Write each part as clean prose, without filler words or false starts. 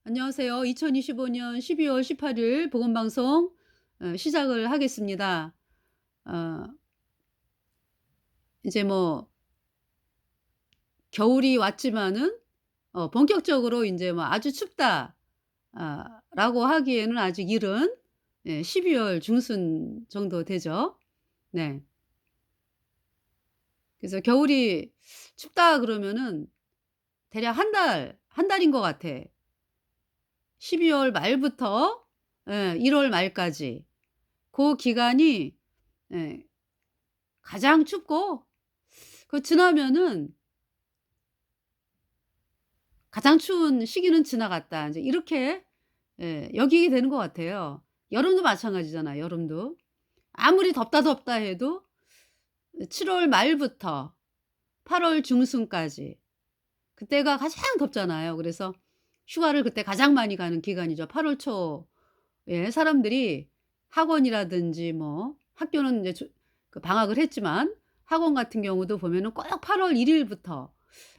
안녕하세요. 2025년 12월 18일 복음방송 시작을 하겠습니다. 어, 이제 뭐 겨울이 왔지만은 본격적으로 이제 뭐 아주 춥다 라고 하기에는 아직 이른 12월 중순 정도 되죠. 네. 그래서 겨울이 춥다 그러면은 대략 한 달인 것 같아. 12월 말부터 1월 말까지 그 기간이 예 가장 춥고 지나면은 '가장 추운 시기는 지나갔다.' 인제 이렇게 여기게 되는 것 같아요. 여름도 마찬가지잖아요, 여름도. 아무리 덥다, 덥다 해도 7월 말부터 8월 중순까지 그때가 가장 덥잖아요. 그래서 휴가를 그때 가장 많이 가는 기간이죠. 8월 초에 사람들이 학원이라든지 뭐 학교는 인제 방학을 했지만 학원 같은 경우도 보면은 꼭 8월 1 일부터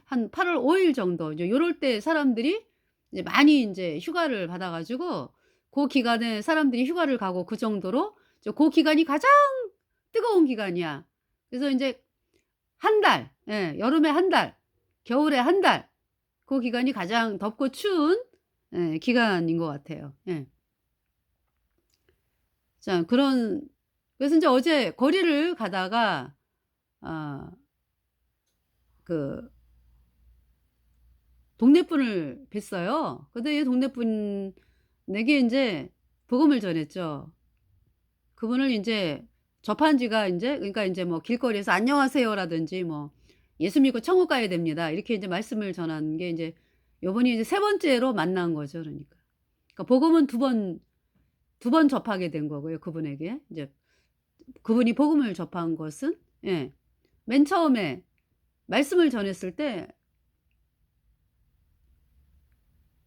한 8월 5일 정도 이제 요럴 때 사람들이 이제 많이 인제 휴가를 받아 가지고 고 기간에 사람들이 휴가를 가고 그 정도로 고 기간이 가장 뜨거운 기간이야. 그래서 인제 한 달 여름에 한 달, 겨울에 한 달 고 기간이 가장 덥고 추운 기간인 것 같아요. 예. 자 그래서 인제 어제 거리를 가다가 아 그 동네 분을 뵀어요. 근데 이 동네 분에게 인제 복음을 전했죠. 그분을 인제 접한 지가 인제 그러니까 인제 뭐 길거리에서 "안녕하세요."라든지 뭐 "예수 믿고 천국 가야 됩니다." 이렇게 인제 말씀을 전한 게 인제 요번이 이제 세 번째로 만난 거죠 그러니까. 그러니까 복음은 두 번 접하게 된 거고요 그분에게. 인제 그분이 복음을 접한 것은 맨 처음에 말씀을 전했을 때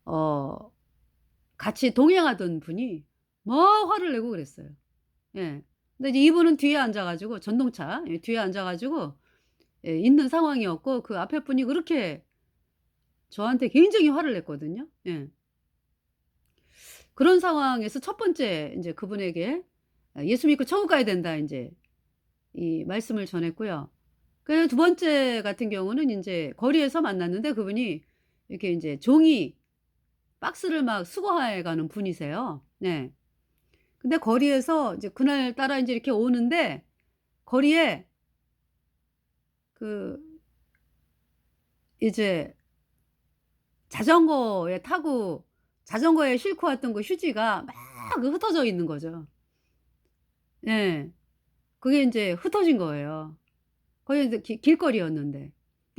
어 같이 동행하던 분이 막 화를 내고 그랬어요. 예. 근데 이제 이분은 뒤에 앉아 가지고 전동차 뒤에 앉아 가지고 있는 상황이었고 그 앞에 분이 그렇게 저한테 굉장히 화를 냈거든요. 예. 그런 상황에서 첫 번째 인제 그분에게 "예수 믿고 천국 가야 된다." 인제 이 말씀을 전했고요. 그 두 번째 같은 경우는 인제 거리에서 만났는데 그분이 이렇게 인제 종이 박스를 막 수거해 가는 분이세요. 네. 근데 거리에서 이제 그날따라 인제 이렇게 오는데 거리에 그 이제 자전거에 타고 자전거에 싣고 왔던 그 휴지가 막 흩어져 있는 거죠. 예. 그게 인제 흩어진 거예요. 거기 이제 길거리였는데.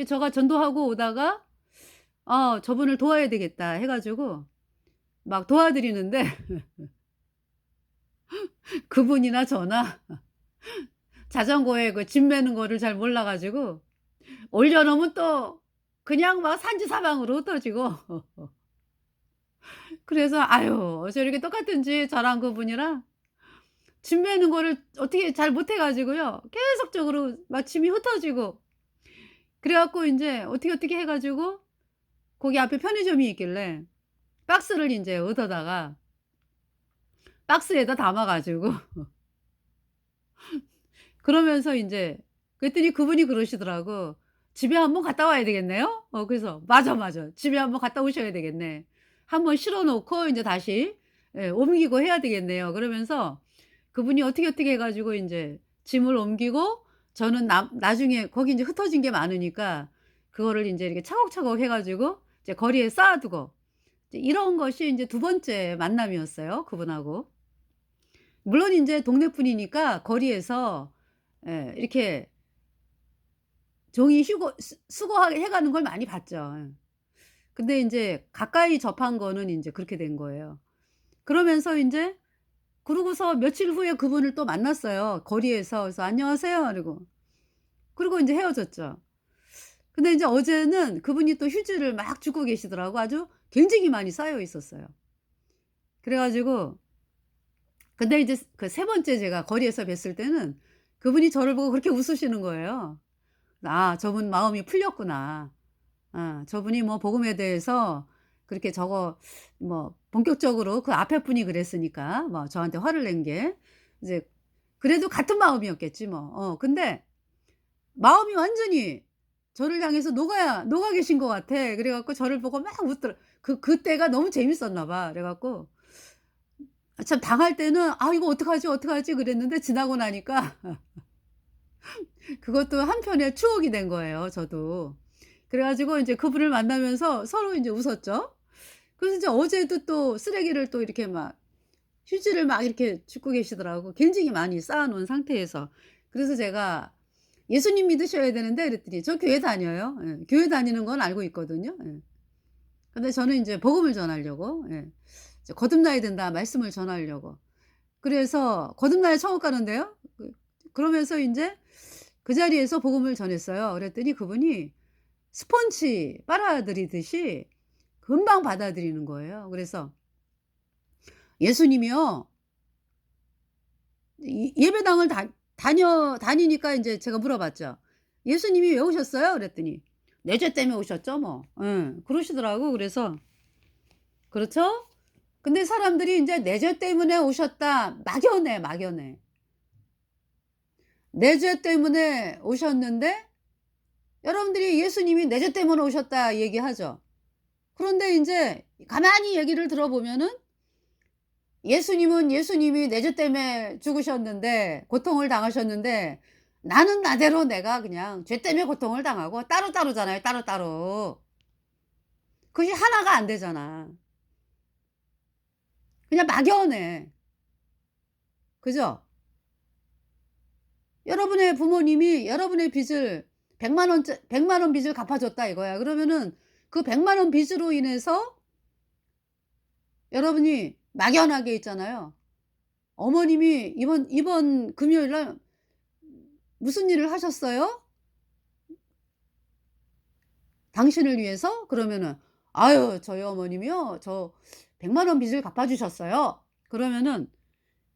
제가 전도하고 오다가 '아 저분을 도와야 되겠다.' 해 가지고 막 도와드리는데 그분이나 저나 자전거에 그 짐 매는 거를 잘 몰라 가지고 올려 놓으면 또 그냥 막 산지사방으로 흩어지고 그래서 아유 어저렇게 똑같은지 저랑 그분이랑 짐 매는 거를 어떻게 잘 못해 가지고요. 계속적으로 막 짐이 흩어지고 그래 갖고 인제 어떻게 해 가지고 거기 앞에 편의점이 있길래 박스를 인제 얻어다가 박스에다 담아 가지고 그러면서 인제 그랬더니 그분이 그러시더라고. "집에 한번 갔다 와야 되겠네요?" 그래서 "맞아, 맞아. 집에 한번 갔다 오셔야 되겠네. 한번 실어 놓고 인제 다시 옮기고 해야 되겠네요." 그러면서 그분이 어떻게 해 가지고 인제 짐을 옮기고 저는 나중에 거기 인제 흩어진 게 많으니까 그거를 인제 이렇게 차곡차곡 해 가지고 이제 거리에 쌓아 두고 이제 이런 것이 인제 두 번째 만남이었어요 그분하고. 물론 인제 동네 분이니까 거리에서 이렇게 종이 휴고 수거하게 해 가는 걸 많이 봤죠. 예. 근데 인제 가까이 접한 거는 인제 그렇게 된 거예요. 그러면서 인제 그러고서 며칠 후에 그분을 또 만났어요 거리에서. 그래서 "안녕하세요." 그러고 인제 헤어졌죠. 근데 인제 어제는 그분이 또 휴지를 막 줍고 계시더라고. 아주 굉장히 많이 쌓여 있었어요. 그래 가지고 근데 이제 그 세 번째 제가 거리에서 뵀을 때는 그분이 저를 보고 그렇게 웃으시는 거예요. '아 저분 마음이 풀렸구나. 아 저분이 뭐 복음에 대해서 그렇게 적어 뭐 본격적으로 그 앞에 분이 그랬으니까 뭐 저한테 화를 낸 게 이제 그래도 같은 마음이었겠지 뭐. 근데 마음이 완전히 저를 향해서 녹아 계신 것 같아. 그래 갖고 저를 보고 막 웃더라. 그때가 너무 재밌었나 봐. 그래 갖고 참 당할 때는 '아 이거 어떡하지, 어떡하지?' 그랬는데 지나고 나니까 그것도 한편의 추억이 된 거예요 저도. 그래 가지고 인제 그분을 만나면서 서로 인제 웃었죠. 그래서 이제 어제도 또 쓰레기를 또 이렇게 막 휴지를 막 이렇게 줍고 계시더라고. 굉장히 많이 쌓아 놓은 상태에서. 그래서 제가 "예수님 믿으셔야 되는데." 그랬더니 "저 교회 다녀요." 예. 교회 다니는 건 알고 있거든요. 예. 근데 저는 인제 복음을 전하려고 예. 이제 "거듭나야 된다." 말씀을 전하려고. 그래서 거듭나야 천국 가는데요. 그러면서 인제 그 자리에서 복음을 전했어요. 그랬더니 그분이 스펀지 빨아들이듯이 금방 받아들이는 거예요. 그래서 예수님이요 이 예배당을 다니니까 인제 제가 물어봤죠. "예수님이 왜 오셨어요?" 그랬더니 "내 죄 때문에 오셨죠." 뭐. 예. 그러시더라고. 그래서 그렇죠? 근데 사람들이 인제 "내 죄 때문에 오셨다." 막연해, 막연해. 내 죄 때문에 오셨는데 여러분들이 "예수님이 내 죄 때문에 오셨다." 얘기하죠. 그런데 인제 가만히 얘기를 들어보면은 예수님은 예수님이 내 죄 때문에 죽으셨는데 고통을 당하셨는데 나는 나대로 내가 그냥 죄 때문에 고통을 당하고 따로따로잖아요, 따로따로. 그게 하나가 안 되잖아. 그냥 막연해. 그죠? 여러분의 부모님이 여러분의 빚을 100만 원 빚을 갚아줬다 이거야. 그러면은 그 100만 원 빚으로 인해서 여러분이 막연하게 있잖아요. 어머님이 이번 금요일 날 무슨 일을 하셨어요? 당신을 위해서? 그러면은 "아유 저희 어머님이요. 저 100만 원 빚을 갚아 주셨어요." 그러면은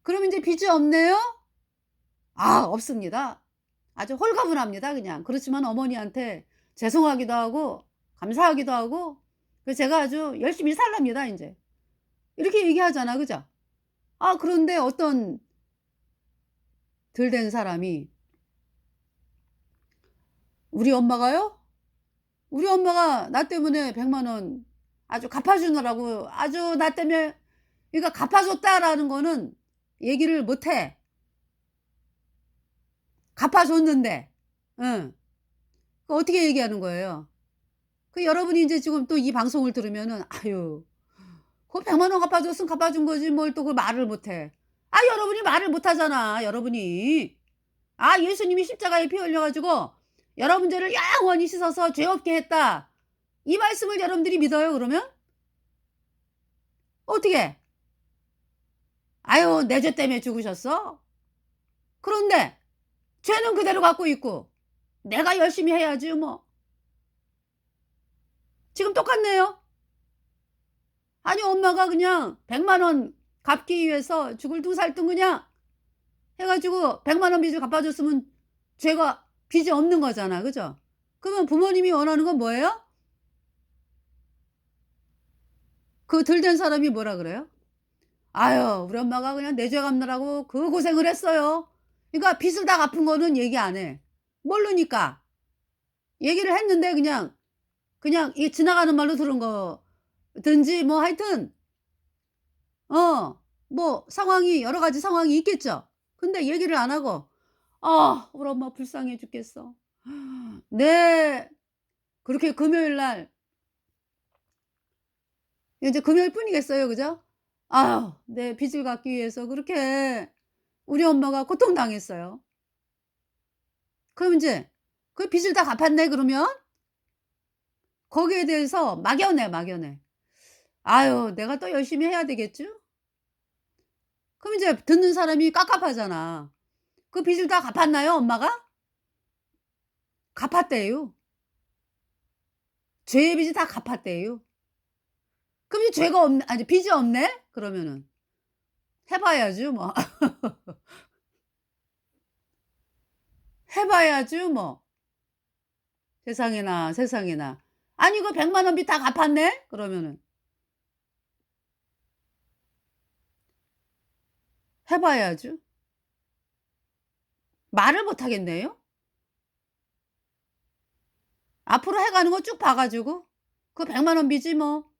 "그럼 인제 빚이 없네요?" "아 없습니다." 아주 홀가분합니다 그냥. 그렇지만 어머니한테 죄송하기도 하고 감사하기도 하고 그래서 제가 아주 열심히 살랍니다 인제. 이렇게 얘기하잖아. 그죠? 그런데 어떤 덜 된 사람이 "우리 엄마가요? 우리 엄마가 나 때문에 100만 원 아주 갚아 주느라고 아주 나 때문에 그러니까 갚아 줬다."라는 거는 얘기를 못 해. 갚아 줬는데. 응. 그 어떻게 얘기하는 거예요? 그 여러분이 인제 지금 또 이 방송을 들으면은 '아유 그 100만 원 갚아 줬으면 갚아 준 거지 뭘 또 그걸 말을 못 해.' 여러분이 말을 못 하잖아 여러분이. 예수님이 십자가에 피 흘려 가지고 여러분 죄를 영원히 씻어서 죄 없게 했다. 이 말씀을 여러분들이 믿어요 그러면? 어떻게? "아유 내 죄 때문에 죽으셨어?" 그런데 죄는 그대로 갖고 있고 내가 열심히 해야지 뭐. 지금 똑같네요. 아니 엄마가 그냥 100만 원 갚기 위해서 죽을 두 살뚱 그냥 해 가지고 100만 원 빚을 갚아 줬으면 죄가 빚이 없는 거잖아. 그죠? 그러면 부모님이 원하는 건 뭐예요? 그 덜 된 사람이 뭐라 그래요? "아유 우리 엄마가 그냥 내 죄 갚느라고 그 고생을 했어요." 그러니까 빚을 다 갚은 거는 얘기 안 해. 모르니까. 얘기를 했는데 그냥 이 지나가는 말로 들은 거든지 뭐 하여튼 뭐 상황이 여러 가지 상황이 있겠죠. 근데 얘기를 안 하고 우리 엄마 불쌍해 죽겠어. 네. 그렇게 금요일 날 이제 금요일뿐이겠어요. 그죠? 내 빚을 갚기 위해서 그렇게 우리 엄마가 고통당했어요. 그럼 인제 그 빚을 다 갚았네 그러면? 거기에 대해서 막연해, 막연해. '아유 내가 또 열심히 해야 되겠죠?' 그럼 이제 듣는 사람이 깝깝하잖아. 그 빚을 다 갚았나요 엄마가? 갚았대요. 죄의 빚이 다 갚았대요. 그럼 이제 죄가 없네 아니 빚이 없네? 그러면은 해 봐야죠 뭐. 해 봐야죠 뭐. 세상에나, 세상에나. 아니 그 100만 원 빚 다 갚았네? 그러면은. 해 봐야죠. 말을 못 하겠네요. 앞으로 해 가는 거 쭉 봐 가지고 그 100만 원 빚이 뭐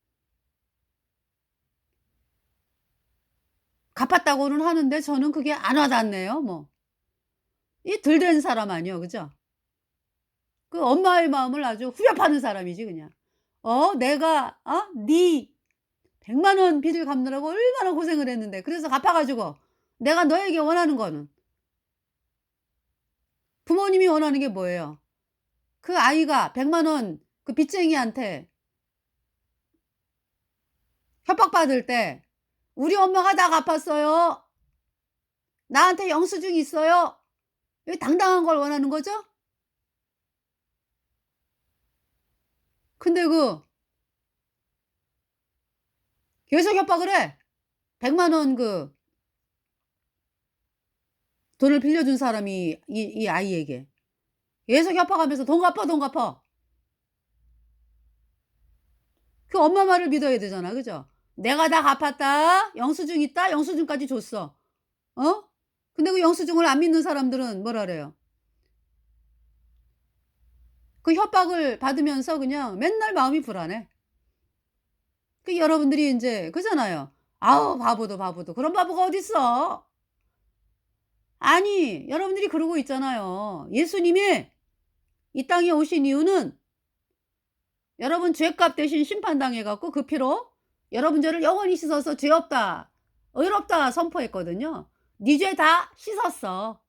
갚았다고는 하는데 저는 그게 안 와닿네요 뭐. 이 덜 된 사람 아니요. 그죠? 그 엄마의 마음을 아주 후벼 파는 사람이지 그냥. 내가 네 100만 원 빚을 갚느라고 얼마나 고생을 했는데 그래서 갚아 가지고 내가 너에게 원하는 거는 부모님이 원하는 게 뭐예요? 그 아이가 100만 원 그 빚쟁이한테 협박받을 때 "우리 엄마가 다 갚았어요. 나한테 영수증 있어요." 이 당당한 걸 원하는 거죠? 근데 계속 협박을 해. 100만 원 돈을 빌려준 사람이 이 아이에게 계속 협박하면서 "돈 갚아, 돈 갚아." 그 엄마 말을 믿어야 되잖아. 그죠? "내가 다 갚았다. 영수증 있다." 영수증까지 줬어. 어? 근데 그 영수증을 안 믿는 사람들은 뭐라 그래요? 그 협박을 받으면서 그냥 맨날 마음이 불안해. 그 여러분들이 인제 그잖아요. "아우 바보도 바보도 그런 바보가 어딨어." 아니 여러분들이 그러고 있잖아요. 예수님이 이 땅에 오신 이유는 여러분 죄값 대신 심판당해 갖고 그 피로 여러분 죄를 영원히 씻어서 "죄 없다. 의롭다." 선포했거든요. "네 죄 다 씻었어.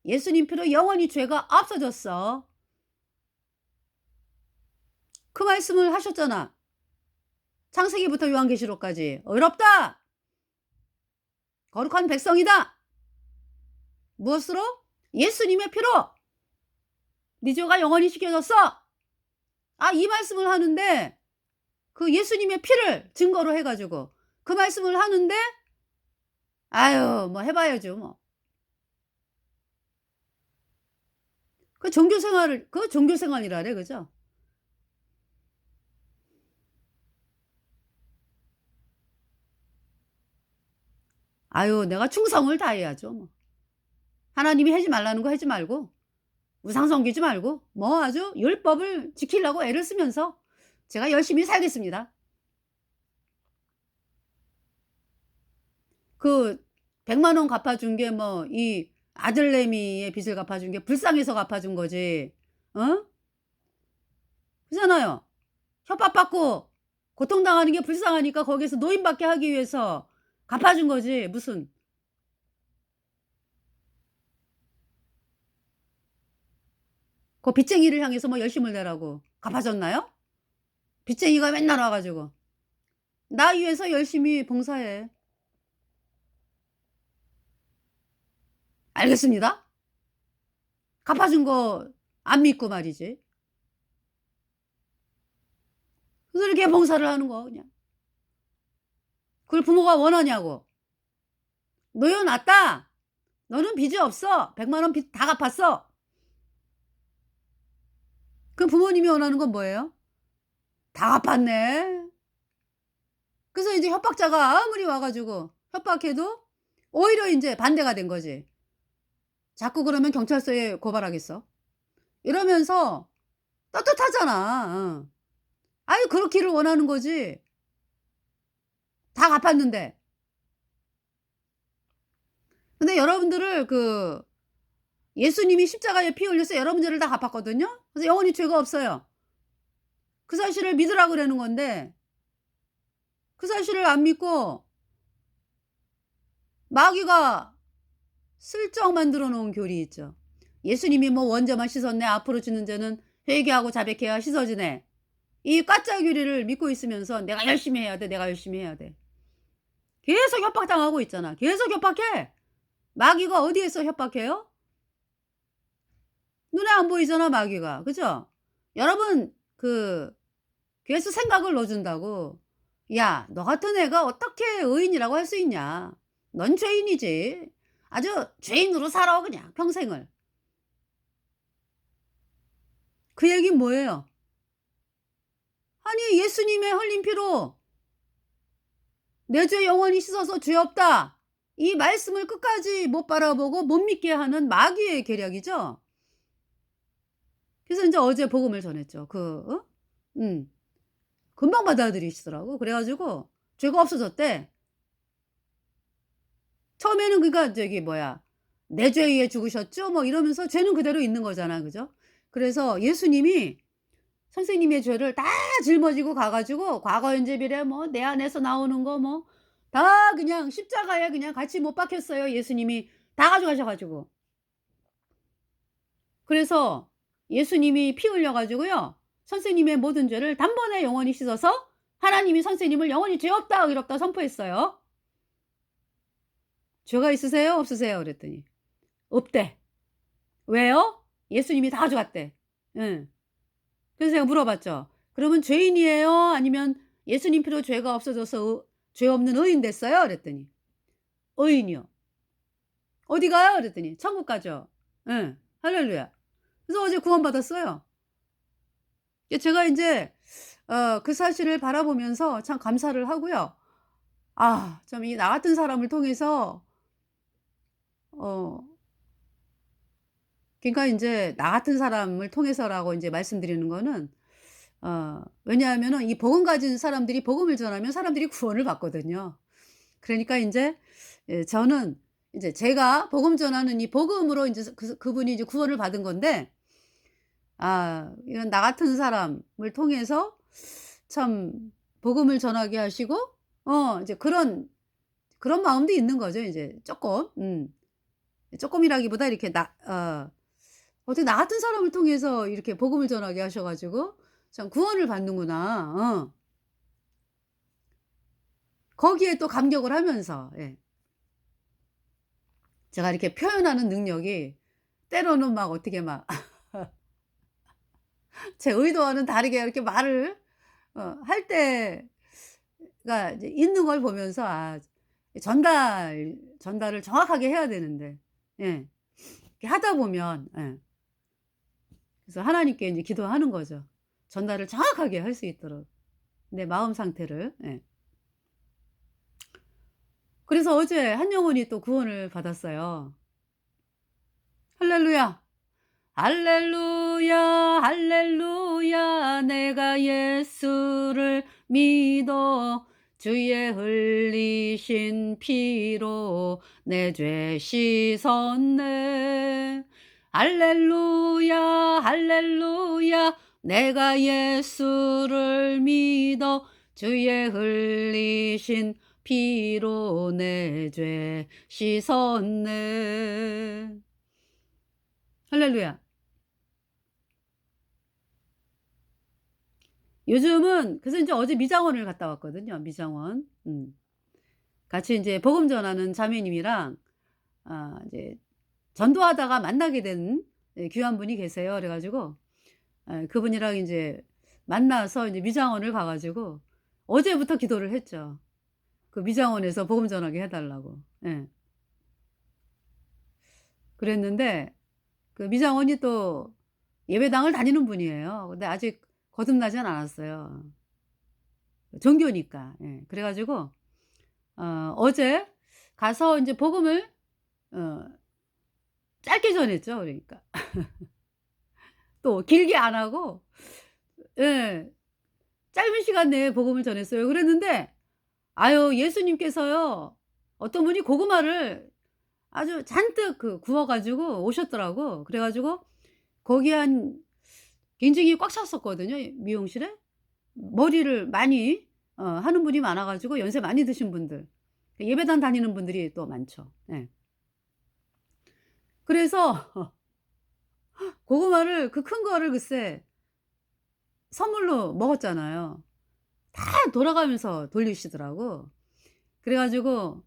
예수님 피로 영원히 죄가 없어졌어." 그 말씀을 하셨잖아. 창세기부터 요한계시록까지. "의롭다. 거룩한 백성이다." 무엇으로? 예수님의 피로 "네 죄가 영원히 씻겨졌어." 이 말씀을 하는데 그 예수님의 피를 증거로 해 가지고 그 말씀을 하는데 아유 뭐 해 봐야죠 뭐. 그 종교 생활이라래. 그죠? 아유 내가 충성을 다해야죠 뭐. 하나님이 하지 말라는 거 하지 말고 우상 섬기지 말고 뭐 아주 율법을 지키려고 애를 쓰면서 제가 열심히 살겠습니다. 그 100만 원 갚아 준 게 뭐 이 아들내미의 빚을 갚아 준 게 불쌍해서 갚아 준 거지. 어? 그잖아요. 협박받고 고통당하는 게 불쌍하니까 거기에서 노임받게 하기 위해서 갚아 준 거지. 무슨 그 빚쟁이를 향해서 뭐 열심을 내라고 갚아 줬나요? 빚쟁이가 맨날 와 가지고 "나 위해서 열심히 봉사해." "알겠습니다." 갚아 준 거 안 믿고 말이지. 그래서 이렇게 봉사를 하는 거 그냥. 그걸 부모가 원하냐고. "놓여 놨다. 너는 빚이 없어. 100만 원 빚 다 갚았어." 그럼 부모님이 원하는 건 뭐예요? "다 갚았네." 그래서 이제 협박자가 아무리 와 가지고 협박해도 오히려 인제 반대가 된 거지. "자꾸 그러면 경찰서에 고발하겠어." 이러면서 떳떳하잖아. 아이 그렇기를 원하는 거지. 다 갚았는데. 근데 여러분들을 예수님이 십자가에 피 흘려서 여러분 죄를 다 갚았거든요. 그래서 영원히 죄가 없어요. 그 사실을 믿으라 그러는 건데 그 사실을 안 믿고 마귀가 슬쩍 만들어 놓은 교리 있죠. 예수님이 뭐 "원죄만 씻었네. 앞으로 지는 죄는 회개하고 자백해야 씻어지네." 이 가짜 교리를 믿고 있으면서 "내가 열심히 해야 돼. 내가 열심히 해야 돼." 계속 협박당하고 있잖아. 계속 협박해. 마귀가 어디에서 협박해요? 눈에 안 보이잖아 마귀가. 그죠? 여러분 계속 생각을 넣어 준다고. "야 너 같은 애가 어떻게 의인이라고 할 수 있냐. 넌 죄인이지. 아주 죄인으로 살아 그냥 평생을." 그 얘기는 뭐예요? 아니 예수님의 흘린 피로 "내 죄 영원히 씻어서 죄 없다." 이 말씀을 끝까지 못 바라보고 못 믿게 하는 마귀의 계략이죠. 그래서 인제 어제 복음을 전했죠. 음. 금방 받아들이시더라고. 그래 가지고 죄가 없어졌대. 처음에는 그러니까 저기 뭐야 "내 죄 위에 죽으셨죠?" 뭐 이러면서 죄는 그대로 있는 거잖아. 그죠? 그래서 예수님이 선생님의 죄를 다 짊어지고 가 가지고 과거 현재 미래 뭐 내 안에서 나오는 거 뭐 다 그냥 십자가에 그냥 같이 못 박혔어요. 예수님이 다 가져가셔 가지고. 그래서 예수님이 피 흘려 가지고요. 선생님의 모든 죄를 단번에 영원히 씻어서 하나님이 선생님을 영원히 죄 없다 의롭다 선포했어요. "죄가 있으세요? 없으세요?" 그랬더니 "없대." "왜요?" "예수님이 다 가져갔대." 예. 그래서 제가 물어봤죠. "그러면 죄인이에요? 아니면 예수님 피로 죄가 없어져서 죄 없는 의인 됐어요?" 그랬더니 "의인이요." "어디 가요?" 그랬더니 "천국 가죠." 예. 할렐루야. 그래서 어제 구원받았어요. 제가 인제 그 사실을 바라보면서 참 감사를 하고요. 아 참 이 나 같은 사람을 통해서 어 그러니까 인제 나 같은 사람을 통해서라고 인제 말씀드리는 거는 왜냐하면은 이 복음 가진 사람들이 복음을 전하면 사람들이 구원을 받거든요. 그러니까 인제 저는 이제 제가 복음 전하는 이 복음으로 인제 그분이 이제 구원을 받은 건데 이런 나 같은 사람을 통해서 참 복음을 전하게 하시고 이제 그런 마음도 있는 거죠 이제 쪼끔. 쪼끔이라기보다 이렇게 어떻게 나 같은 사람을 통해서 이렇게 복음을 전하게 하셔 가지고 참 '구원을 받는구나.' 거기에 또 감격을 하면서 제가 이렇게 표현하는 능력이 때로는 막 어떻게 막 제 의도와는 다르게 이렇게 말을 할 때가 이제 있는 걸 보면서 전달을 정확하게 해야 되는데 이렇게 하다 보면 그래서 하나님께 인제 기도하는 거죠. 전달을 정확하게 할 수 있도록 내 마음 상태를. 그래서 어제 한 영혼이 또 구원을 받았어요. 할렐루야. 할렐루야 할렐루야 내가 예수를 믿어 주의 흘리신 피로 내 죄 씻었네. 할렐루야 할렐루야 내가 예수를 믿어 주의 흘리신 피로 내 죄 씻었네. 할렐루야. 요즘은 그래서 인제 어제 미장원을 갔다 왔거든요, 미장원. 같이 인제 복음 전하는 자매님이랑 이제 전도하다가 만나게 된 귀한 분이 계세요. 그래 가지고 그분이랑 인제 만나서 이제 미장원을 가 가지고 어제부터 기도를 했죠. 그 미장원에서 복음 전하게 해 달라고. 그랬는데 그 미장원이 또 예배당을 다니는 분이에요. 근데 아직 거듭나진 않았어요. 종교니까. 그래 가지고 어제 가서 인제 복음을 어 짧게 전했죠 그러니까. 또 길게 안 하고 예. 짧은 시간 내에 복음을 전했어요. 그랬는데 예수님께서요 어떤 분이 고구마를 아주 잔뜩 구워 가지고 오셨더라고. 그래 가지고 거기 한 굉장히 꽉 찼었거든요 미용실에. 머리를 많이 하는 분이 많아 가지고 연세 많이 드신 분들 예배당 다니는 분들이 또 많죠. 그래서 고구마를 그 큰 거를 글쎄 선물로 먹었잖아요. 다 돌아가면서 돌리시더라고. 그래 가지고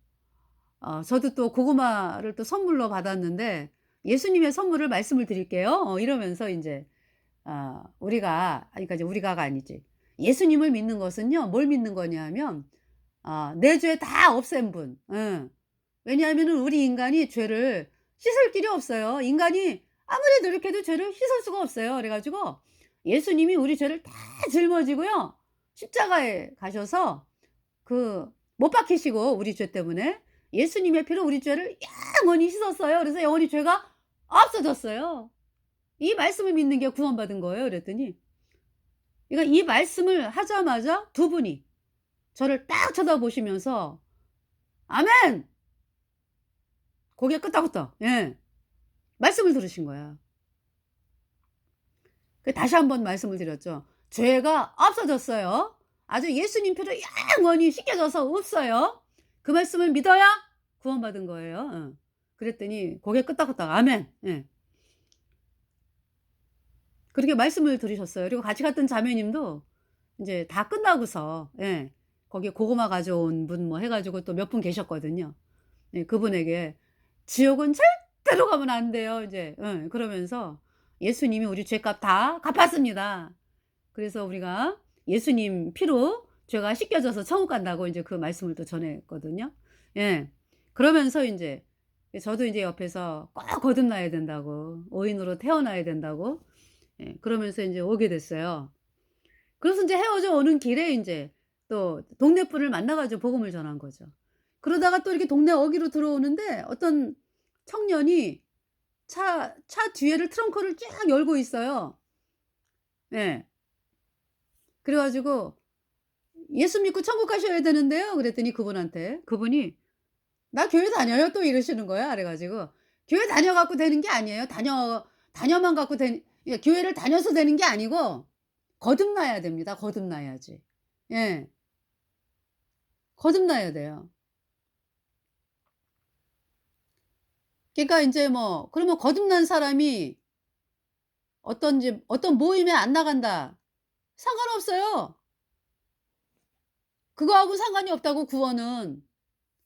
저도 또 고구마를 또 선물로 받았는데 "예수님의 선물을 말씀을 드릴게요." 이러면서 인제 우리가 그러니까 이제 우리가가 아니지. 예수님을 믿는 것은요 뭘 믿는 거냐 하면 내 죄 다 없앤 분. 왜냐하면은 우리 인간이 죄를 씻을 길이 없어요. 인간이 아무리 노력해도 죄를 씻을 수가 없어요. 그래 가지고 예수님이 우리 죄를 다 짊어지고요. 십자가에 가셔서 못 박히시고 우리 죄 때문에 예수님의 피로 우리 죄를 영원히 씻었어요. 그래서 영원히 죄가 없어졌어요. 이 말씀을 믿는 게 구원받은 거예요. 그랬더니 그러니까 이 말씀을 하자마자 두 분이 저를 딱 쳐다보시면서 "아멘." 고개 끄덕끄덕. 예. 말씀을 들으신 거야. 다시 한번 말씀을 드렸죠. 죄가 없어졌어요. 아주 예수님 피로 영원히 씻겨져서 없어요. 그 말씀을 믿어야 구원받은 거예요. 그랬더니 고개 끄덕끄덕 "아멘." 예. 그렇게 말씀을 들으셨어요. 그리고 같이 갔던 자매님도 인제 다 끝나고서 예 거기에 고구마 가져온 분 뭐 해 가지고 또 몇 분 계셨거든요. 예 그분에게 "지옥은 절대로 가면 안 돼요." 인제 그러면서 "예수님이 우리 죄값 다 갚았습니다. 그래서 우리가 예수님 피로 죄가 씻겨져서 천국 간다."고 인제 그 말씀을 또 전했거든요. 예. 그러면서 인제 저도 인제 옆에서 꼭 거듭나야 된다고, 오인으로 태어나야 된다고 예 그러면서 인제 오게 됐어요. 그래서 인제 헤어져 오는 길에 인제 또 동네 분을 만나 가지고 복음을 전한 거죠. 그러다가 또 이렇게 동네 어귀로 들어오는데 어떤 청년이 차 뒤에를 트렁크를 쫙 열고 있어요. 예. 그래 가지고 "예수 믿고 천국 가셔야 되는데요." 그랬더니 그분이 "나 교회 다녀요." 또 이러시는 거야. 그래 가지고 "교회 다녀 갖고 되는 게 아니에요. 다녀만 갖고 예 교회를 다녀서 되는 게 아니고 거듭나야 됩니다. 거듭나야지." 예. 거듭나야 돼요. 그러니까 인제 뭐 그러면 거듭난 사람이 어떤 모임에 안 나간다. 상관없어요. 그거하고 상관이 없다고 구원은.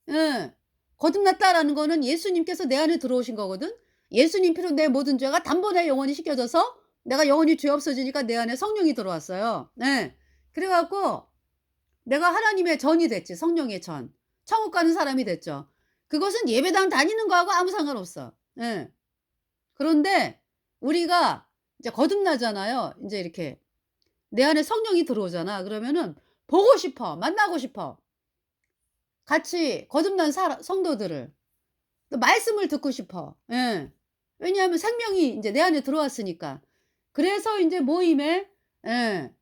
예. 거듭났다라는 거는 예수님께서 내 안에 들어오신 거거든. 예수님 피로 내 모든 죄가 단번에 영원히 씻겨져서 내가 영원히 죄 없어지니까 내 안에 성령이 들어왔어요. 예. 그래 갖고 내가 하나님의 전이 됐지, 성령의 전. 천국 가는 사람이 됐죠. 그것은 예배당 다니는 거하고 아무 상관없어. 예. 그런데 우리가 이제 거듭나잖아요. 인제 이렇게 내 안에 성령이 들어오잖아. 그러면은 보고 싶어. 만나고 싶어. 같이 거듭난 사람 성도들을. 또 말씀을 듣고 싶어. 예. 왜냐하면 생명이 인제 내 안에 들어왔으니까. 그래서 인제 모임에 예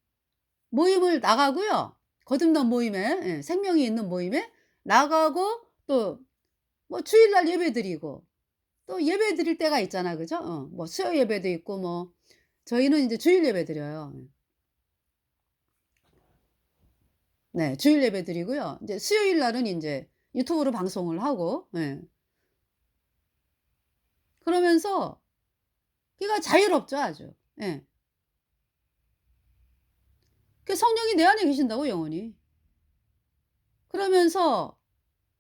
모임을 나가고요. 거듭난 모임에 예 생명이 있는 모임에 나가고 또 뭐 주일날 예배드리고 또 예배드릴 때가 있잖아. 그죠? 뭐 수요 예배도 있고 뭐 저희는 인제 주일 예배드려요. 네. 주일 예배드리고요. 인제 수요일 날은 인제 유튜브로 방송을 하고 예. 그러면서 그러니까 자유롭죠 아주. 예. 그 성령이 내 안에 계신다고 영원히. 그러면서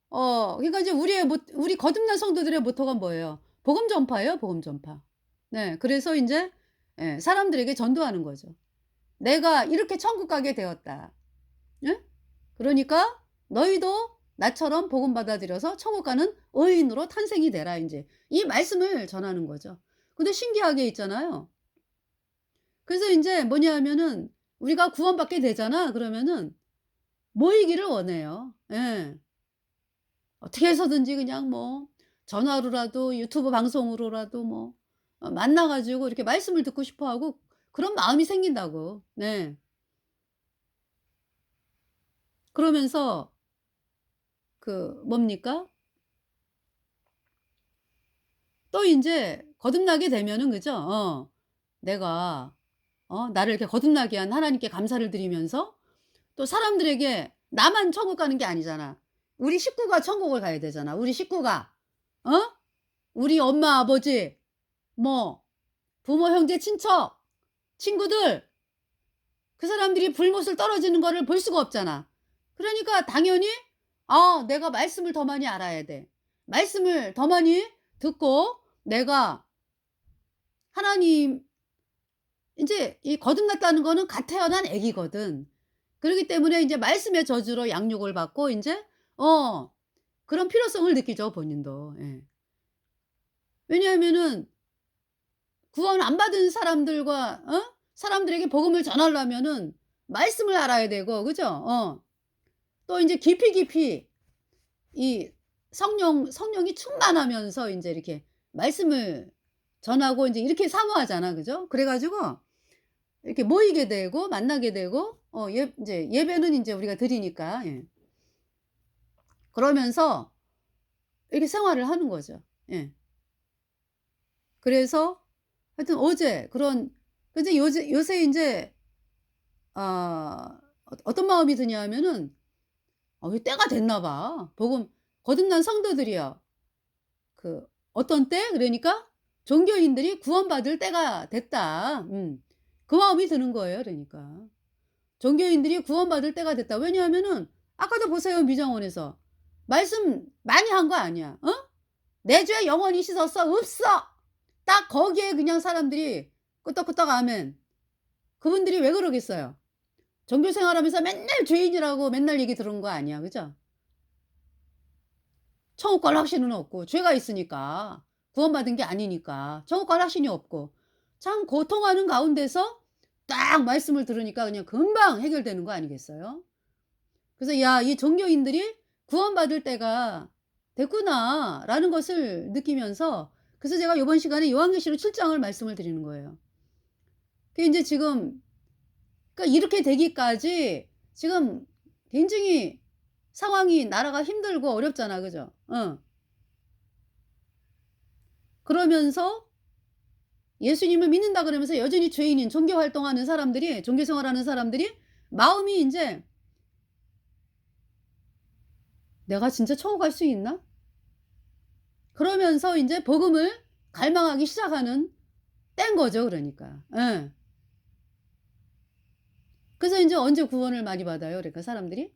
그러니까 이제 우리 거듭난 성도들의 모토가 뭐예요? 복음 전파예요, 복음 전파. 네. 그래서 인제 예 사람들에게 전도하는 거죠. "내가 이렇게 천국 가게 되었다. 예? 그러니까 너희도 나처럼 복음 받아들여서 천국 가는 의인으로 탄생이 되라." 인제 이 말씀을 전하는 거죠. 근데 신기하게 있잖아요. 그래서 인제 뭐냐 하면은 우리가 구원받게 되잖아. 그러면은 모이기를 원해요. 예. 어떻게 해서든지 그냥 뭐 전화로라도 유튜브 방송으로라도 뭐 만나 가지고 이렇게 말씀을 듣고 싶어 하고 그런 마음이 생긴다고. 네. 그러면서 그 뭡니까? 또 인제 거듭나게 되면은 그죠? 내가 나를 이렇게 거듭나게 한 하나님께 감사를 드리면서 또 사람들에게 나만 천국 가는 게 아니잖아. 우리 식구가 천국을 가야 되잖아. 우리 식구가. 어? 우리 엄마, 아버지, 뭐 부모, 형제, 친척, 친구들 그 사람들이 불못을 떨어지는 거를 볼 수가 없잖아. 그러니까 당연히 내가 말씀을 더 많이 알아야 돼. 말씀을 더 많이 듣고 내가 하나님 인제 이 거듭났다는 거는 갓 태어난 아기거든. 그러기 때문에 인제 말씀의 저주로 양육을 받고 인제 어 그런 필요성을 느끼죠 본인도. 예. 왜냐하면은 구원 안 받은 사람들과 사람들에게 복음을 전하려면은 말씀을 알아야 되고 그죠? 또 인제 깊이 이 성령이 충만하면서 인제 이렇게 말씀을 전하고 인제 이렇게 사모하잖아. 그죠? 그래 가지고 이렇게 모이게 되고 만나게 되고 인제 예배는 인제 우리가 드리니까 예. 그러면서 이렇게 생활을 하는 거죠. 예. 그래서 하여튼 어제 그런 근데 요새 인제 어떤 마음이 드냐면은 이 때가 됐나 봐. 복음 거듭난 성도들이요. 그 어떤 때? 그러니까 종교인들이 구원받을 때가 됐다. 그 마음이 드는 거예요 그러니까. 종교인들이 구원받을 때가 됐다. 왜냐하면은 아까도 보세요 미장원에서. 말씀 많이 한 거 아니야. 어? "내 죄 영원히 씻었어." 없어. 딱 거기에 그냥 사람들이 끄떡끄떡 아멘. 그분들이 왜 그러겠어요? 종교 생활하면서 맨날 죄인이라고 맨날 얘기 들은 거 아니야. 그죠? 천국 갈 확신은 없고 죄가 있으니까. 구원받은 게 아니니까. 천국 갈 확신이 없고. 참 고통하는 가운데서 딱 말씀을 들으니까 그냥 금방 해결되는 거 아니겠어요? 그래서 '야 이 종교인들이 구원받을 때가 됐구나.'라는 것을 느끼면서 그래서 제가 요번 시간에 요한계시록 7 장을 말씀을 드리는 거예요. 그게 인제 지금 그러니까 이렇게 되기까지 지금 굉장히 상황이 나라가 힘들고 어렵잖아. 그죠? 그러면서 예수님을 믿는다 그러면서 여전히 죄인인 종교 활동하는 사람들이 종교 생활하는 사람들이 마음이 인제 '내가 진짜 천국 갈 수 있나?' 그러면서 인제 복음을 갈망하기 시작하는 때인 거죠 그러니까. 예. 그래서 인제 언제 구원을 많이 받아요 그러니까 사람들이?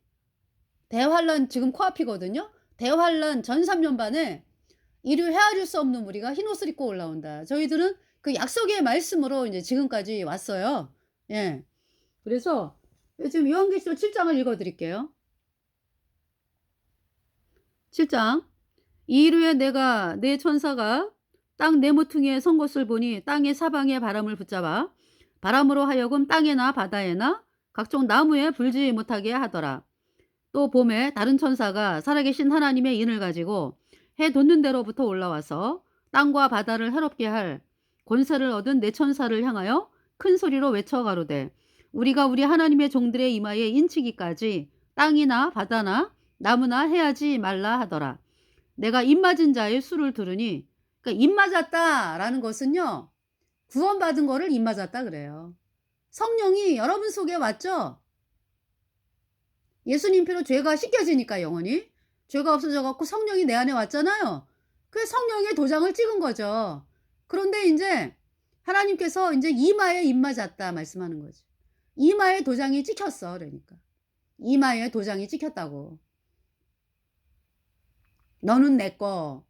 대환란 지금 코앞이거든요. 대환란 전 3년 반에 이를 헤아릴 수 없는 무리가 흰옷을 입고 올라온다. 저희들은 그 약속의 말씀으로 인제 지금까지 왔어요. 예. 그래서 지금 요한계시록 7 장을 읽어 드릴게요. 7 장. 이르에 내가 내 천사가 땅 네모퉁이에 선 것을 보니 땅의 사방에 바람을 붙잡아 바람으로 하여금 땅에나 바다에나 각종 나무에 불지 못하게 하더라. 또 봄에 다른 천사가 살아계신 하나님의 인을 가지고 해 돋는 데로부터 올라와서 땅과 바다를 해롭게 할 권세를 얻은 네 천사를 향하여 큰 소리로 외쳐 가로되 우리가 우리 하나님의 종들의 이마에 인치기까지 땅이나 바다나 나무나 해하지 말라 하더라. 내가 입 맞은 자의 수를 들으니 그러니까 입 맞았다라는 것은요. 구원받은 거를 입 맞았다 그래요. 성령이 여러분 속에 왔죠? 예수님 피로 죄가 씻겨지니까 영원히. 죄가 없어져 갖고 성령이 내 안에 왔잖아요. 그 성령의 도장을 찍은 거죠. 그런데 인제 하나님께서 인제 "이마에 입 맞았다." 말씀하는 거죠. 이마에 도장이 찍혔어 그러니까. 이마에 도장이 찍혔다고. "너는 내 거."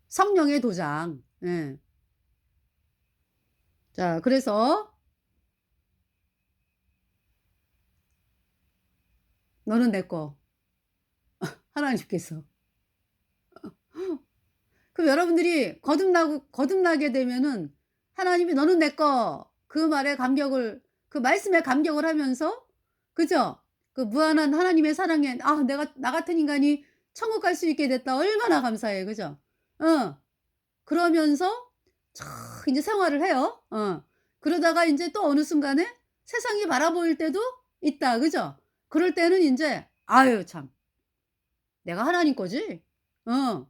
성령의 도장. 예. 자 그래서 "너는 내 거." 하나님께서. 그럼 여러분들이 거듭나게 되면은 하나님이 "너는 내 거." 그 말에 감격을 그 말씀에 감격을 하면서 그죠? 그 무한한 하나님의 사랑에 '아 내가 나 같은 인간이 천국 갈 수 있게 됐다. 얼마나 감사해.' 그죠? 어. 그러면서 촥 인제 생활을 해요. 그러다가 인제 또 어느 순간에 세상이 바라보일 때도 있다. 그죠? 그럴 때는 인제 '아유 참 내가 하나님 거지?' 어.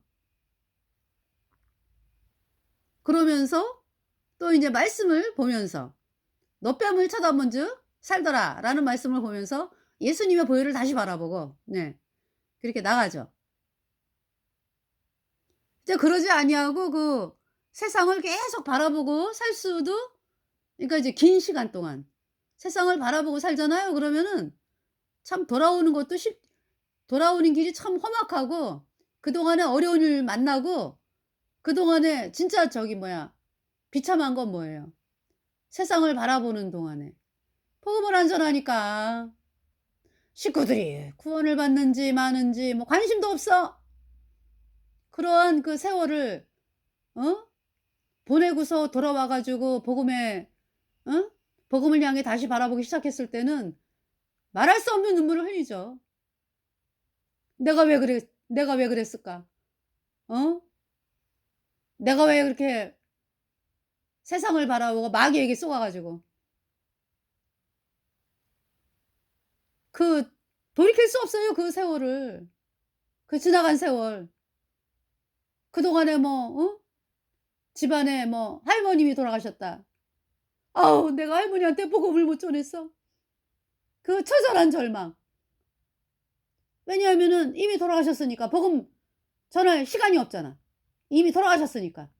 그러면서 또 인제 말씀을 보면서 "너 뺨을 쳐다본즉 살더라."라는 말씀을 보면서 예수님의 보혈을 다시 바라보고 네 그렇게 나가죠. 이제 그러지 아니하고 그 세상을 계속 바라보고 살 수도 그러니까 이제 긴 시간 동안 세상을 바라보고 살잖아요. 그러면은 참 돌아오는 길이 참 험악하고 그동안에 어려운 일 만나고 그동안에 진짜 저기 뭐야 비참한 건 뭐예요? 세상을 바라보는 동안에 복음을 안 전하니까 식구들이 구원을 받는지 마는지 뭐 관심도 없어. 그러한 그 세월을 어? 보내고서 돌아와 가지고 복음에 어? 복음을 향해 다시 바라보기 시작했을 때는 말할 수 없는 눈물을 흘리죠. 내가 왜 그랬을까? 어? 내가 왜 그렇게 세상을 바라보고 마귀에게 속아 가지고 그 돌이킬 수 없어요, 그 세월을. 그 지나간 세월. 그동안에 뭐 집안에 뭐 할머님이 돌아가셨다. 아우 내가 할머니한테 복음을 못 전했어. 그 처절한 절망. 왜냐하면은 이미 돌아가셨으니까 복음 전할 시간이 없잖아. 이미 돌아가셨으니까.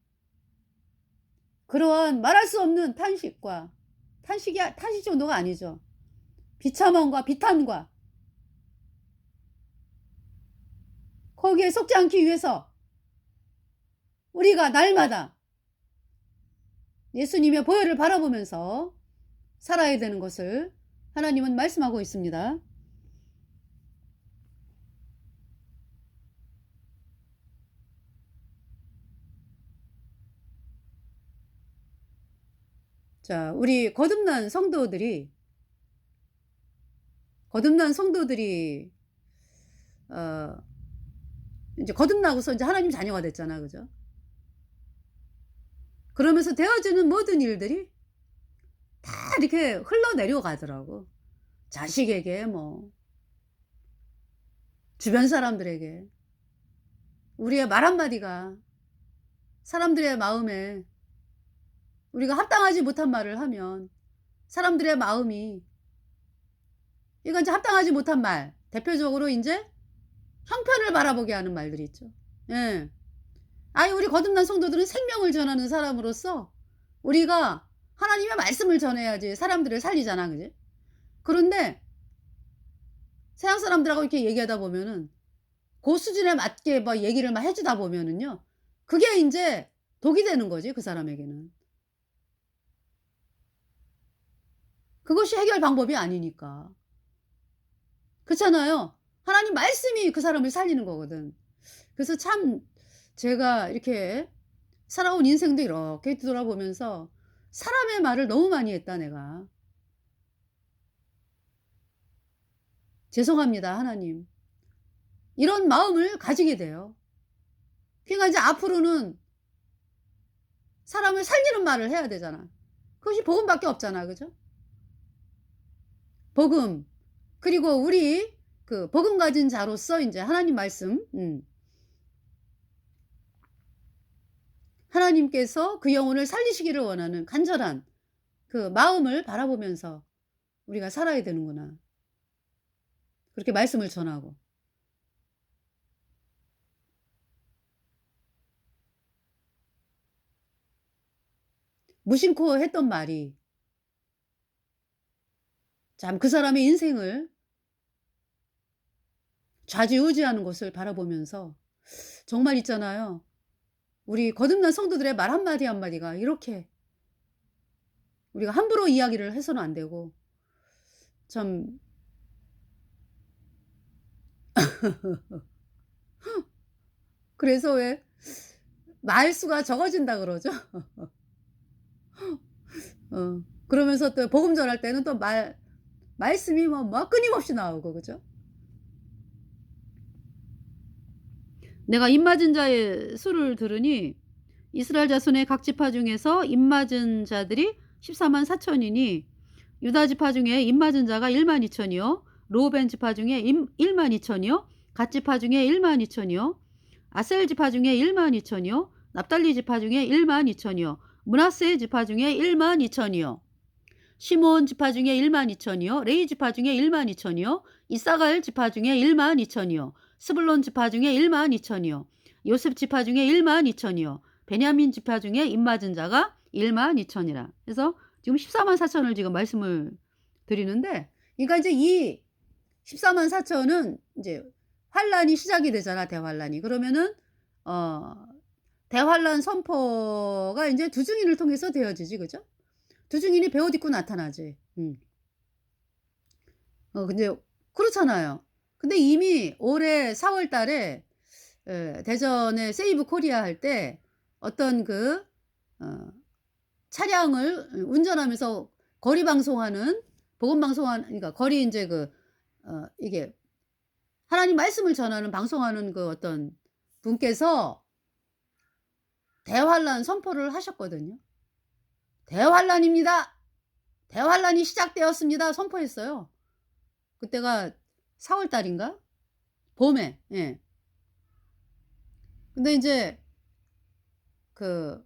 그러한 말할 수 없는 탄식과 탄식 정도가 아니죠. 비참함과 비탄과 거기에 속지 않기 위해서 우리가 날마다 예수님의 보혈을 바라보면서 살아야 되는 것을 하나님은 말씀하고 있습니다. 자, 우리 거듭난 성도들이 어 인제 거듭나고서 인제 하나님 자녀가 됐잖아. 그죠? 그러면서 되어지는 모든 일들이 다 이렇게 흘러내려 가더라고. 자식에게 뭐 주변 사람들에게 우리의 말 한마디가 사람들의 마음에 우리가 합당하지 못한 말을 하면 사람들의 마음이 이건 이제 합당하지 못한 말 대표적으로 인제 형편을 바라보게 하는 말들이 있죠. 예. 아니 우리 거듭난 성도들은 생명을 전하는 사람으로서 우리가 하나님의 말씀을 전해야지 사람들을 살리잖아. 그지? 그런데 세상 사람들하고 이렇게 얘기하다 보면은 고 수준에 맞게 막 얘기를 막 해 주다 보면은요. 그게 인제 독이 되는 거지 그 사람에게는. 그것이 해결 방법이 아니니까. 그렇잖아요. 하나님 말씀이 그 사람을 살리는 거거든. 그래서 참 제가 이렇게 살아온 인생도 이렇게 뒤돌아보면서 '사람의 말을 너무 많이 했다 내가. 죄송합니다 하나님.' 이런 마음을 가지게 돼요. 그러니까 이제 앞으로는 사람을 살리는 말을 해야 되잖아. 그것이 복음밖에 없잖아. 그죠? 복음. 그리고 우리 그 복음 가진 자로서 인제 하나님 말씀 하나님께서 그 영혼을 살리시기를 원하는 간절한 그 마음을 바라보면서 우리가 살아야 되는구나. 그렇게 말씀을 전하고. 무심코 했던 말이 참 그 사람의 인생을 좌지우지하는 것을 바라보면서 정말 있잖아요. 우리 거듭난 성도들의 말 한마디 한마디가 이렇게 우리가 함부로 이야기를 해서는 안 되고 참 그래서 왜 말수가 적어진다 그러죠? 그러면서 또 복음 전할 때는 또 말씀이 뭐 끊임없이 나오고 그죠? 내가 입맞은 자의 수를 들으니 이스라엘 자손의 각 지파 중에서 입맞은 자들이 14만 4천이니 유다 지파 중에 입맞은 자가 1만 2천이요 르우벤 지파 중에 1만 2천이요 갓 지파 중에 1만 2천이요 아셀 지파 중에 1만 2천이요 납달리 지파 중에 1만 2천이요 므낫세 지파 중에 1만 2천이요 시몬 지파 중에 1만 2천이요 레위 지파 중에 1만 2천이요 이사갈 지파 중에 1만 2천이요 스불론 지파 중에 1만 2천이요 요셉 지파 중에 1만 2천이요 베냐민 지파 중에 입맞은 자가 1만 2천이라. 그래서 지금 14만 4천을 지금 말씀을 드리는데 그러니까 이제 이 14만 4천은 이제 환란이 시작이 되잖아, 대환란이. 그러면은 대환란 선포가 인제 두 증인을 통해서 되어지지. 그죠? 두 증인이 베옷 입고 나타나지. 근데 그렇잖아요. 근데 이미 올해 4월 달에 대전에 세이브 코리아 할 때 어떤 그 어 차량을 운전하면서 거리 방송하는 복음 방송하는 그러니까 거리 인제 이게 하나님 말씀을 전하는 방송하는 그 어떤 분께서 대환란 선포를 하셨거든요. "대환란입니다. 대환란이 시작되었습니다." 선포했어요. 그때가 4월 달인가? 봄에. 예. 근데 인제 그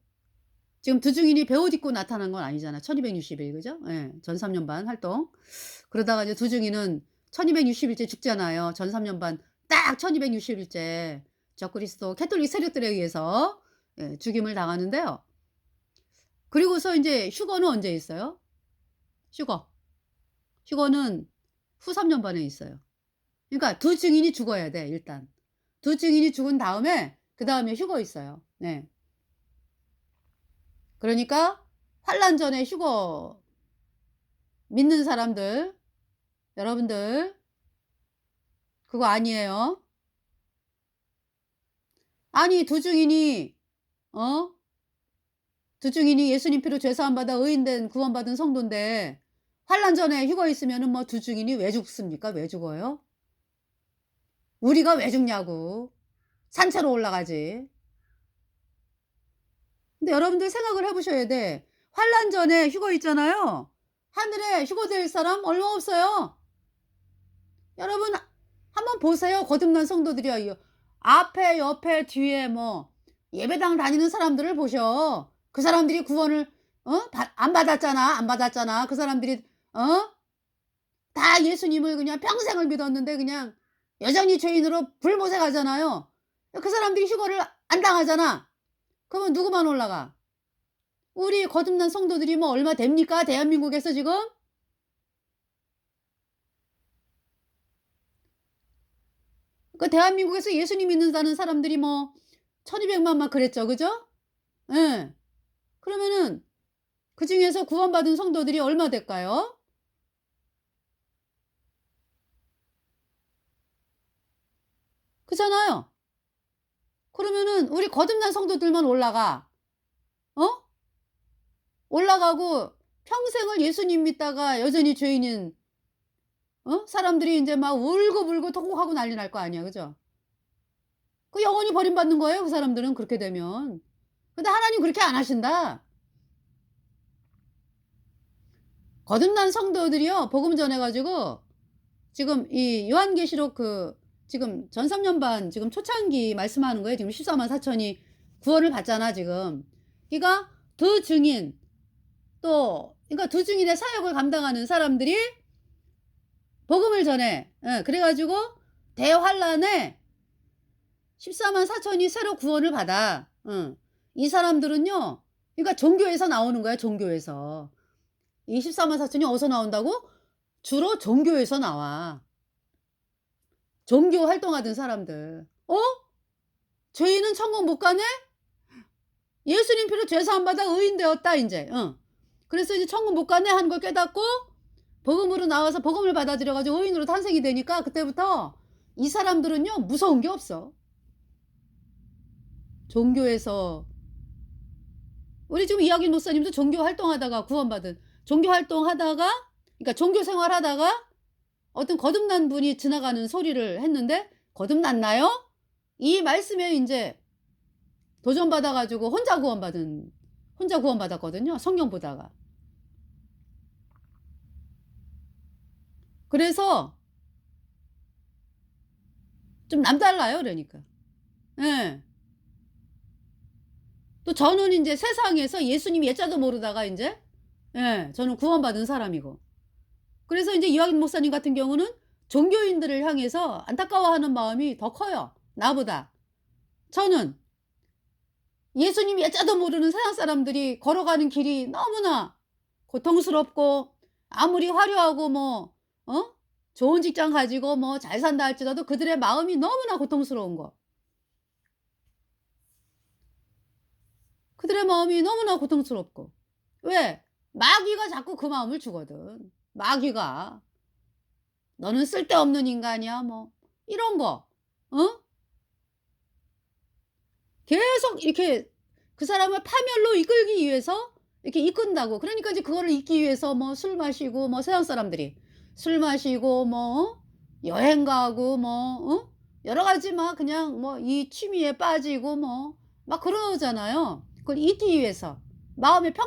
지금 두 증인이 배옷 입고 나타난 건 아니잖아. 1260 일 그죠? 예. 전 3년 반 활동. 그러다가 이제 두 증인은 1260 일째 죽잖아요. 전 3년 반 딱 1260 일째 적그리스도 캐톨릭 세력들에 의해서 죽임을 당하는데요. 그리고서 인제 휴거는 언제 있어요? 휴거. 휴거는 후 3년 반에 있어요. 그러니까 두 증인이 죽어야 돼 일단. 두 증인이 죽은 다음에 그다음에 휴거 있어요. 네. 그러니까 환란 전에 휴거 믿는 사람들 여러분들 그거 아니에요. 아니 두 증인이 어 두 증인이 예수님 피로 죄 사함 받아 의인된 구원받은 성도인데 환란 전에 휴거 있으면은 뭐 두 증인이 왜 죽습니까? 왜 죽어요? 우리가 왜 죽냐고. 산채로 올라가지. 근데 여러분들 생각을 해 보셔야 돼. 환란 전에 휴거 있잖아요. 하늘에 휴거될 사람 얼마 없어요. 여러분 한번 보세요. 거듭난 성도들이요. 이 앞에 옆에 뒤에 뭐 예배당 다니는 사람들을 보셔. 그 사람들이 구원을 안 받았잖아. 안 받았잖아. 그 사람들이 어? 다 예수님을 그냥 평생을 믿었는데 그냥 여전히 죄인으로 불모색하잖아요. 그 사람들이 휴거를 안 당하잖아. 그러면 누구만 올라가? 우리 거듭난 성도들이 뭐 얼마 됩니까? 대한민국에서 지금? 그 대한민국에서 예수님 믿는다는 사람들이 뭐 1200만 막 그랬죠. 그죠? 예. 그러면은 그중에서 구원받은 성도들이 얼마 될까요? 그잖아요. 그러면은 우리 거듭난 성도들만 올라가. 어? 올라가고 평생을 예수님 믿다가 여전히 죄인인 사람들이 인제 막 울고불고 통곡하고 난리 날 거 아니야. 그죠? 그 영원히 버림받는 거예요, 그 사람들은 그렇게 되면. 근데 하나님 그렇게 안 하신다. 거듭난 성도들이요. 복음 전해 가지고 지금 이 요한계시록 지금 전 3년 반 지금 초창기 말씀하는 거예요. 지금 14만 4천이 구원을 받잖아 지금. 그러니까 두 증인 그러니까 두 증인의 사역을 감당하는 사람들이 복음을 전해. 예. 그래 가지고 대환란에 14만 4천이 새로 구원을 받아. 응. 이 사람들은요. 그러니까 종교에서 나오는 거야 종교에서. 이 14만 4천이 어디서 나온다고? 주로 종교에서 나와. 종교 활동하던 사람들. 죄인은 천국 못 가네? 예수님 피로 죄 사함 받아 의인 되었다 인제. 그래서 이제 천국 못 가네 하는 걸 깨닫고 복음으로 나와서 복음을 받아들여 가지고 의인으로 탄생이 되니까 그때부터 이 사람들은요 무서운 게 없어. 종교에서 우리 지금 이학인 목사님도 종교 활동하다가 구원받은 종교 활동하다가 그러니까 종교 생활하다가 어떤 거듭난 분이 지나가는 소리를 했는데 "거듭났나요?" 이 말씀에 인제 도전받아 가지고 혼자 구원받았거든요, 성경 보다가. 그래서 좀 남달라요, 그러니까. 예. 또 저는 인제 세상에서 예수님 예자도 모르다가 인제 저는 구원받은 사람이고. 그래서 인제 이학인 목사님 같은 경우는 종교인들을 향해서 안타까워하는 마음이 더 커요, 나보다. 저는 예수님 예자도 모르는 세상 사람들이 걸어가는 길이 너무나 고통스럽고 아무리 화려하고 뭐 좋은 직장 가지고 뭐 잘 산다 할지라도 그들의 마음이 너무나 고통스러운 거. 그들의 마음이 너무나 고통스럽고. 왜? 마귀가 자꾸 그 마음을 주거든. 마귀가. "너는 쓸데없는 인간이야." 뭐 이런 거. 어? 계속 이렇게 그 사람을 파멸로 이끌기 위해서 이렇게 이끈다고. 그러니까 이제 그거를 잇기 위해서 뭐 술 마시고 뭐 세상 사람들이 술 마시고 뭐 여행 가고 뭐 여러 가지 막 그냥 뭐 이 취미에 빠지고 뭐 막 그러잖아요. 그걸 잊기 위해서 마음의 평화